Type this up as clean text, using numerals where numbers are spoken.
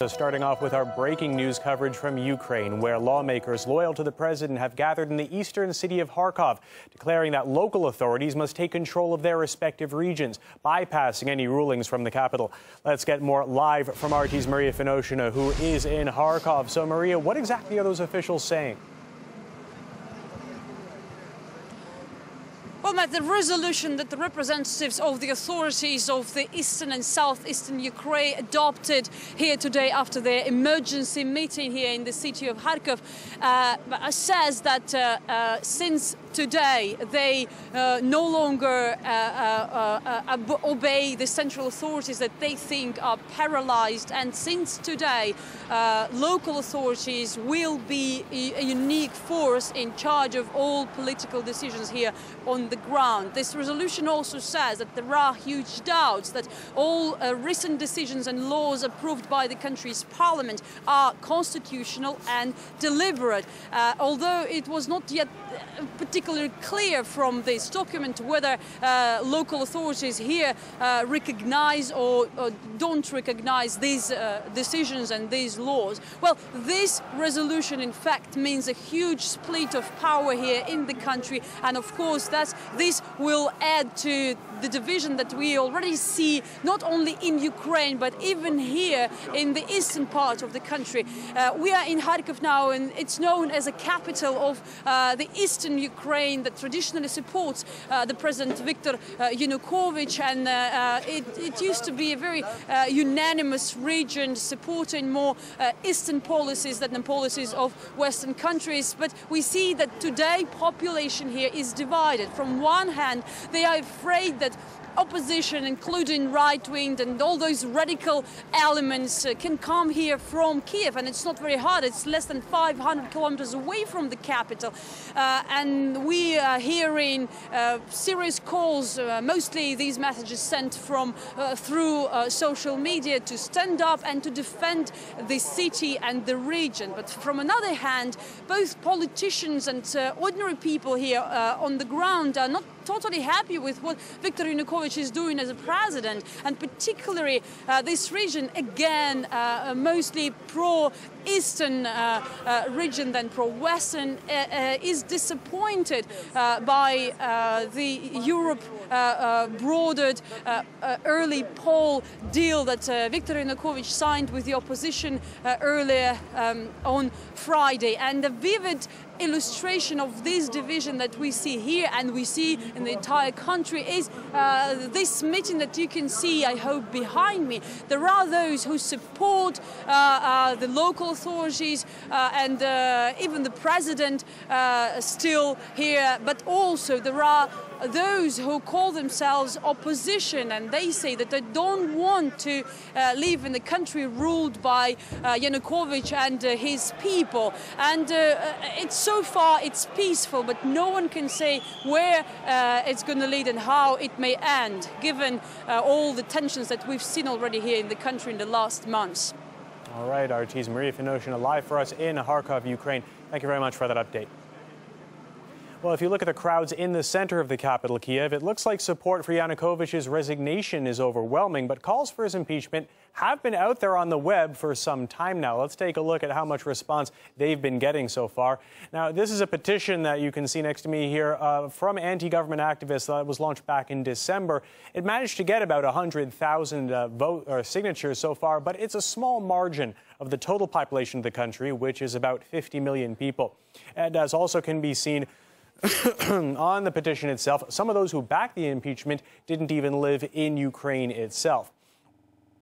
So starting off with our breaking news coverage from Ukraine, where lawmakers loyal to the president have gathered in the eastern city of Kharkov, declaring that local authorities must take control of their respective regions, bypassing any rulings from the capital. Let's get more live from RT's Maria Finoshina, who is in Kharkov. So, Maria, what exactly are those officials saying? Well, Matt, the resolution that the representatives of the authorities of the eastern and southeastern Ukraine adopted here today after their emergency meeting here in the city of Kharkov says that since today they no longer obey the central authorities that they think are paralyzed, and since today local authorities will be a unique force in charge of all political decisions here on the ground. This resolution also says that there are huge doubts that all recent decisions and laws approved by the country's parliament are constitutional and deliberate. Although it was not yet particularly clear from this document whether local authorities here recognize or don't recognize these decisions and these laws. Well, this resolution in fact means a huge split of power here in the country, and of course this will add to the division that we already see not only in Ukraine but even here in the eastern part of the country. We are in Kharkov now, and it's known as a capital of the eastern Ukraine that traditionally supports the President Viktor Yanukovych, and it used to be a very unanimous region supporting more eastern policies than the policies of Western countries. But we see that today population here is divided. From one hand, they are afraid that opposition, including right-wing and all those radical elements, can come here from Kiev, and it's not very hard. It's less than 500 kilometers away from the capital, and we are hearing serious calls, mostly these messages sent from through social media, to stand up and to defend the city and the region. But from another hand, both politicians and ordinary people here on the ground are not totally happy with what Viktor Yanukovych is doing as a president, and particularly this region, again, mostly pro-eastern region than pro-western, is disappointed by the Europe-broadened early poll deal that Viktor Yanukovych signed with the opposition earlier on Friday. And the vivid illustration of this division that we see here and we see in the entire country is this meeting that you can see, I hope, behind me. There are those who support the local authorities and even the president still here, but also there are those who call themselves opposition, and they say that they don't want to live in a country ruled by Yanukovych and his people. And so far it's peaceful, but no one can say where it's going to lead and how it may end, given all the tensions that we've seen already here in the country in the last months. All right, RT's Maria Finoshina live for us in Kharkov, Ukraine. Thank you very much for that update. Well, if you look at the crowds in the center of the capital, Kiev, it looks like support for Yanukovych's resignation is overwhelming, but calls for his impeachment have been out there on the web for some time now. Let's take a look at how much response they've been getting so far. Now, this is a petition that you can see next to me here from anti-government activists that was launched back in December. It managed to get about 100,000 signatures so far, but it's a small margin of the total population of the country, which is about 50 million people. And as also can be seen on the petition itself, some of those who backed the impeachment didn't even live in Ukraine itself.